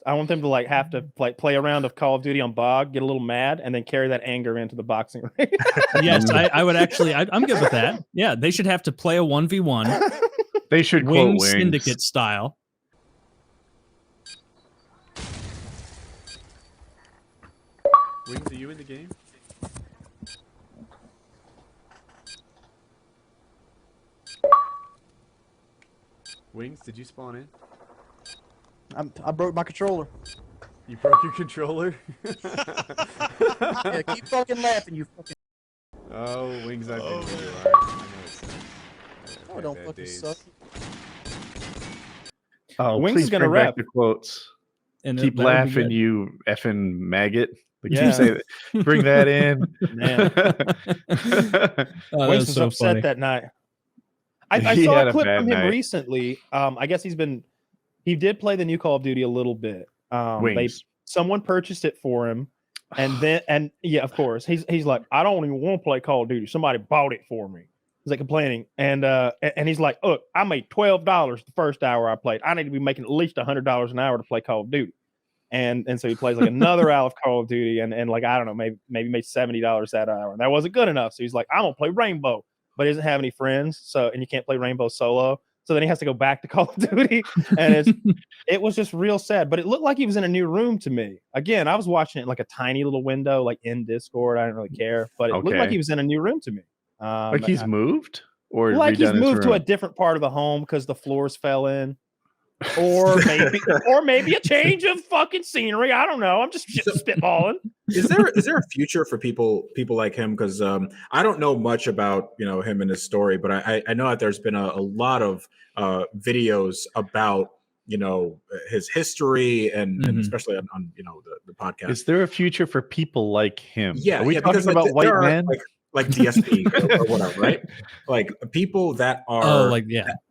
I want them to like have to play a round of Call of Duty on Bog, get a little mad, and then carry that anger into the boxing ring. Yes, I would actually. I'm good with that. Yeah, they should have to play a 1v1. They should Wing quote Wings Syndicate style. Wings, are you in the game? Wings, did you spawn in? I broke my controller. You broke your controller? Yeah, keep fucking laughing, you fucking. Oh, Wings, I think you are. I know it's Oh, don't fucking suck. Oh, Wings please is gonna bring back rep. the quotes. And Keep that would be laughing, good. you effing maggot. Like, Yeah. you say that. Bring that in. Man. Oh, Wings was was so upset funny. that night. I He saw had a a clip bad from him night. recently. I guess he did play the new Call of Duty a little bit. Wings. Someone purchased it for him, and yeah, of course, he's like, I don't even want to play Call of Duty. Somebody bought it for me. He's like complaining, and he's like, look, I made $12 the first hour I played. I need to be making at least $100 an hour to play Call of Duty. And so he plays like another hour of Call of Duty, and like I don't know, maybe made $70 that hour, and that wasn't good enough. So he's like, I'm gonna play Rainbow, but he doesn't have any friends, so and you can't play Rainbow solo. So then he has to go back to Call of Duty, and it was just real sad. But it looked like he was in a new room to me. Again, I was watching it in like a tiny little window, like in Discord. I didn't really care, but it looked like Okay. he was in a new room to me. Like he's moved? Or like he's redone his moved to a room? different part of the home because the floors fell in. Or maybe a change of fucking scenery. I don't know. I'm just spitballing. Is there a future for people like him? Because I don't know much about him and his story, but I know that there's been a lot of videos about his history and especially on the podcast. Is there a future for people like him? Yeah, Are we because talking about white there are, men? like DSP or whatever, right? Like people that are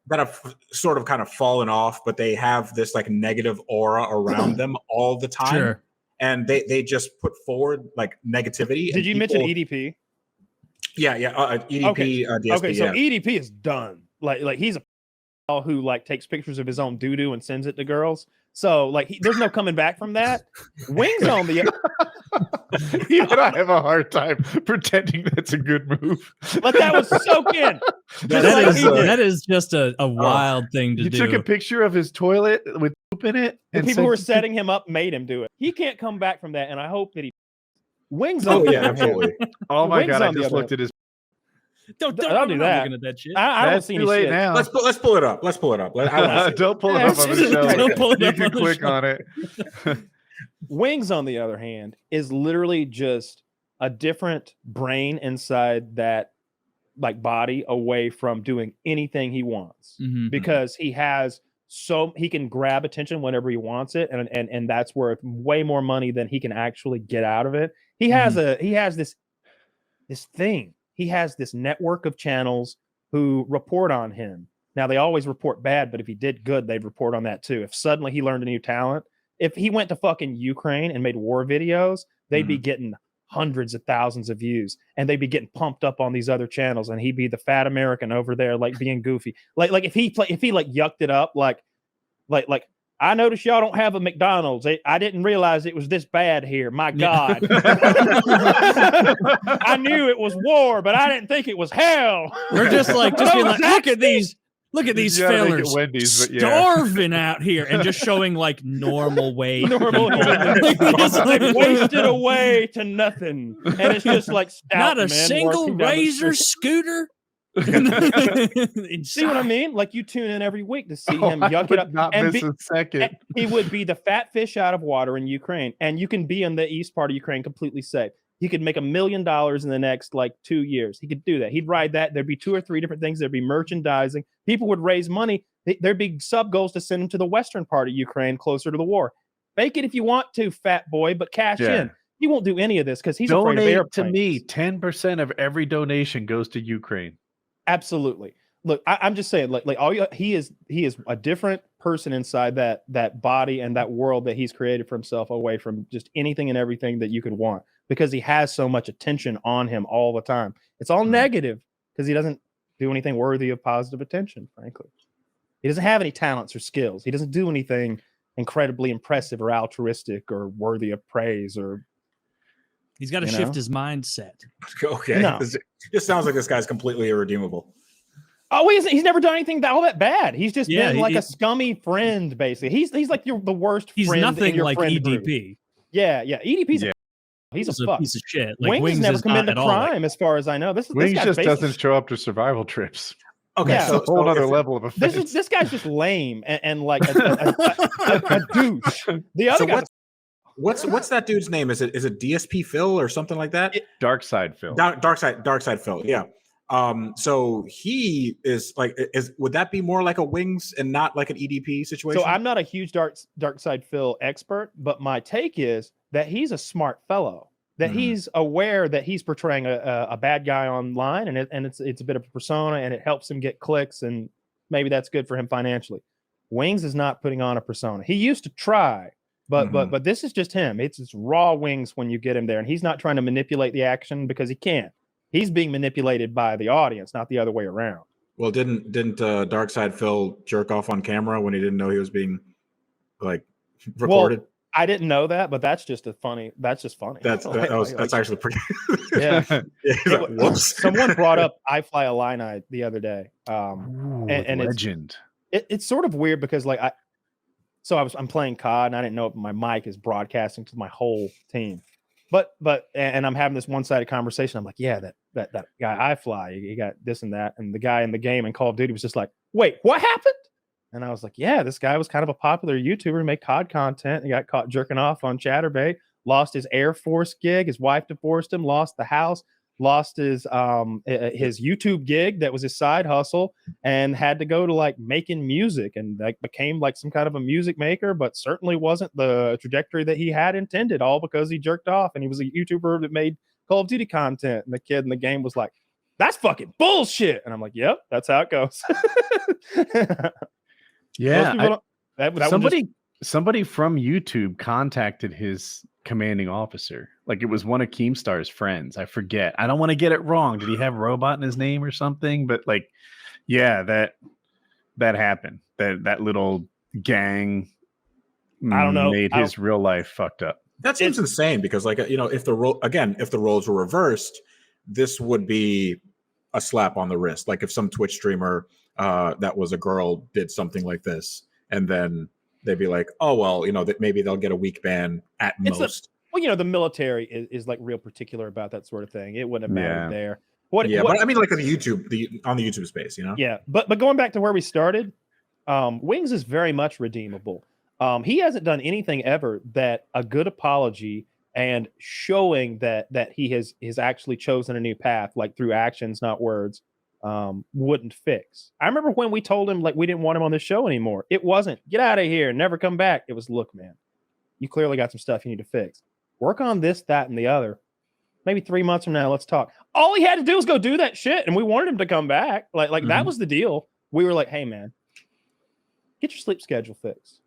that have sort of kind of fallen off, but they have this like negative aura around them all the time. Sure. And they just put forward like negativity. Did you mention EDP? Yeah, EDP. Okay, DSP, okay, so yeah. EDP is done. Like he's a who like takes pictures of his own doo-doo and sends it to girls. So like there's no coming back from that. Wings on the Even I have a hard time pretending that's a good move. Let that one soak in. That is just a wild thing to You do. took a picture of his toilet with poop in it. The and people who were sent- setting him up made him do it. He can't come back from that, and I hope that he Wings Oh on the yeah, other hand- absolutely. Oh my Wings god! I on the just other looked at his. Don't I'll do I'm not that. looking at that shit. I don't That's see too any late shit. now. Let's pull it up. Let's pull it up. I wanna see it. Don't pull it up on the show. Don't pull it You up can on the click show. on it. Wings, on the other hand, is literally just a different brain inside that like body away from doing anything he wants because he can grab attention whenever he wants it, and that's worth way more money than he can actually get out of it. He has this thing. He has this network of channels who report on him. Now they always report bad, but if he did good, they'd report on that too. If suddenly he learned a new talent, if he went to fucking Ukraine and made war videos, they'd be getting hundreds of thousands of views, and they'd be getting pumped up on these other channels, and he'd be the fat American over there, like being goofy. Like if he like yucked it up, like I noticed y'all don't have a McDonald's. I didn't realize it was this bad here. My God. I knew it was war, but I didn't think it was hell. We're just being like, look at these You gotta make it fellers Wendy's, but yeah. starving out here and just showing like normal weight. Normal wasted away to nothing. And it's just like Not a men single walking down the razor street. scooter. See what I mean? Like you tune in every week to see him I yuck would it up. not And miss a second. and he would be the fat fish out of water in Ukraine. And you can be in the east part of Ukraine completely safe. He could make $1 million in the next like 2 years. He could do that. He'd ride that. There'd be 2 or 3 different things. There'd be merchandising. People would raise money. There'd be sub goals to send him to the western part of Ukraine, closer to the war. Fake it if you want to, fat boy, but cash in. He won't do any of this because he's afraid of Donate airplanes. to me. 10% of every donation goes to Ukraine. Absolutely. Look, I'm just saying, like he is a different person inside that body and that world that he's created for himself, away from just anything and everything that you could want, because he has so much attention on him all the time. It's all negative because he doesn't do anything worthy of positive attention. Frankly, he doesn't have any talents or skills. He doesn't do anything incredibly impressive or altruistic or worthy of praise or. He's got to shift his mindset. Okay. No. This sounds like this guy's completely irredeemable. Oh, he's never done anything all that bad. He's just been like he- a scummy friend, basically. He's like the worst He's friend in nothing your like friend group. EDP. Yeah. He's Yeah. he's He's a fuck. piece of shit. Like Wings never is not committed at a all like crime, as far as I know. This Wings guy's just basically- doesn't show up to survival trips. Okay, Yeah. It's a whole other level of offense. This guy's just lame and like a douche. The other guy. What's that dude's name? Is it DSP Phil or something like that? Dark Side Phil. Dark side Phil. Yeah. So he is like, would that be more like a Wings and not like an EDP situation? So I'm not a huge dark side Phil expert, but my take is that he's a smart fellow. That he's aware that he's portraying a bad guy online, and it's a bit of a persona, and it helps him get clicks, and maybe that's good for him financially. Wings is not putting on a persona. He used to try, but this is just him. It's raw Wings when you get him there, and he's not trying to manipulate the action because he can't. He's being manipulated by the audience, not the other way around. Well, didn't Dark Side Phil jerk off on camera when he didn't know he was being like recorded? Well, I didn't know that, but that's just funny. That's That's actually pretty. Yeah. Like, whoops. Someone brought up I Fly Illini the other day, and legend. It's sort of weird because like I'm playing COD and I didn't know if my mic is broadcasting to my whole team, but I'm having this one-sided conversation. I'm like, yeah, that guy I Fly, he got this and that, and the guy in the game in Call of Duty was just like, wait, what happened? And I was like, yeah, this guy was kind of a popular YouTuber, made COD content. He got caught jerking off on Chatterbait, lost his Air Force gig. His wife divorced him, lost the house, lost his YouTube gig that was his side hustle, and had to go to like making music and like became like some kind of a music maker, but certainly wasn't the trajectory that he had intended, all because he jerked off and he was a YouTuber that made Call of Duty content. And the kid in the game was like, that's fucking bullshit. And I'm like, yep, that's how it goes. Yeah, somebody somebody from YouTube contacted his commanding officer. Like it was one of Keemstar's friends. I forget. I don't want to get it wrong. Did he have robot in his name or something? But like, yeah, that happened. That little gang, I don't know, made his real life fucked up. That seems insane because like, if the roles were reversed, this would be a slap on the wrist. Like if some Twitch streamer that was a girl did something like this, and then they'd be like, oh well, that maybe they'll get a week ban at most. The military is like real particular about that sort of thing. It wouldn't have mattered there. But I mean, like on the YouTube space, Yeah, but going back to where we started, Wings is very much redeemable. He hasn't done anything ever that a good apology and showing that he has actually chosen a new path, like through actions, not words, wouldn't fix. I remember when we told him like we didn't want him on the show anymore. It wasn't get out of here, never come back. It was, look, man, you clearly got some stuff you need to fix. Work on this, that, and the other. Maybe 3 months from now, let's talk. All he had to do was go do that shit, and we wanted him to come back. Like that was the deal. We were like, hey man, get your sleep schedule fixed.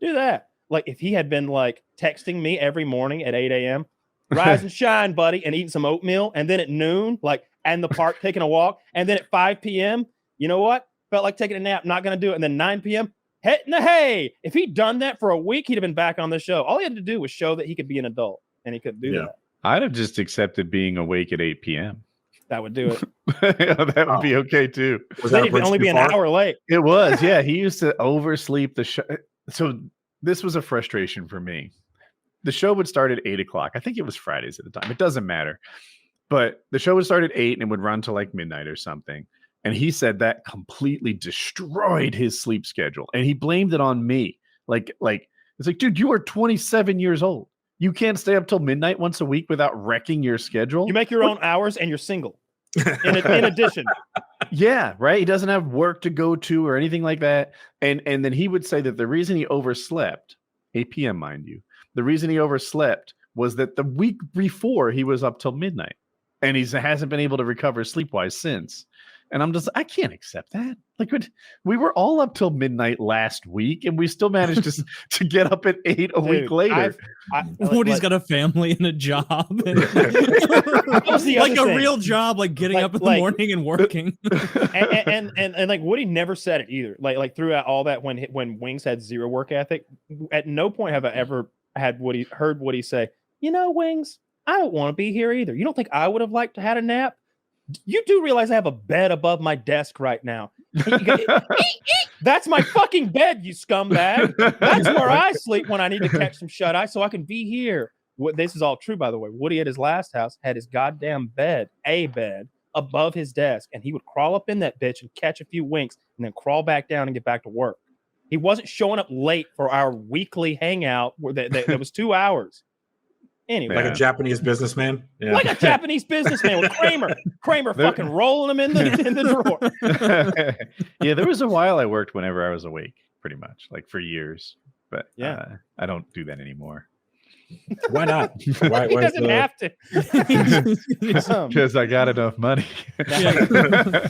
Do that. Like if he had been like texting me every morning at 8 a.m., rise and shine, buddy, and eating some oatmeal, and then at noon, like in the park taking a walk, and then at 5 p.m., you know what? Felt like taking a nap, not gonna do it. And then 9 p.m., hitting the hay. If he'd done that for a week, he'd have been back on the show. All he had to do was show that he could be an adult, and he couldn't do that. I'd have just accepted being awake at 8 p.m. That would do it. That would be okay too. Then he could only be an hour late. It was, yeah. He used to oversleep the show. So this was a frustration for me. The show would start at 8 o'clock. I think it was Fridays at the time. It doesn't matter. But the show would start at 8 and it would run to like midnight or something. And he said that completely destroyed his sleep schedule. And he blamed it on me. Like it's like, dude, you are 27 years old. You can't stay up till midnight once a week without wrecking your schedule. You make your own hours and you're single. In addition. Yeah, right. He doesn't have work to go to or anything like that. And then he would say that the reason he overslept, 8 p.m., mind you, the reason he overslept was that the week before he was up till midnight. And he hasn't been able to recover sleep-wise since. And I'm just, I can't accept that. Like, we were all up till midnight last week, and we still managed to get up at 8 a week later. Woody's got a family and a job, and like a real job, like getting up in the morning and working. and like Woody never said it either. Like throughout all that, when Wings had zero work ethic, at no point have I ever heard Woody say, "You know, Wings, I don't want to be here either. You don't think I would have liked to had a nap? You do realize I have a bed above my desk right now. That's my fucking bed, you scumbag. That's where I sleep when I need to catch some shut eye so I can be here." This is all true, by the way. Woody at his last house had his goddamn bed, a bed, above his desk, and he would crawl up in that bitch and catch a few winks and then crawl back down and get back to work. He wasn't showing up late for our weekly hangout where that was 2 hours. Anyway, like a Japanese businessman, like a Japanese businessman with Kramer fucking rolling him in the drawer. Yeah, there was a while I worked whenever I was awake, pretty much, like for years. But I don't do that anymore. Why not? He doesn't have to Because I got enough money. Yeah.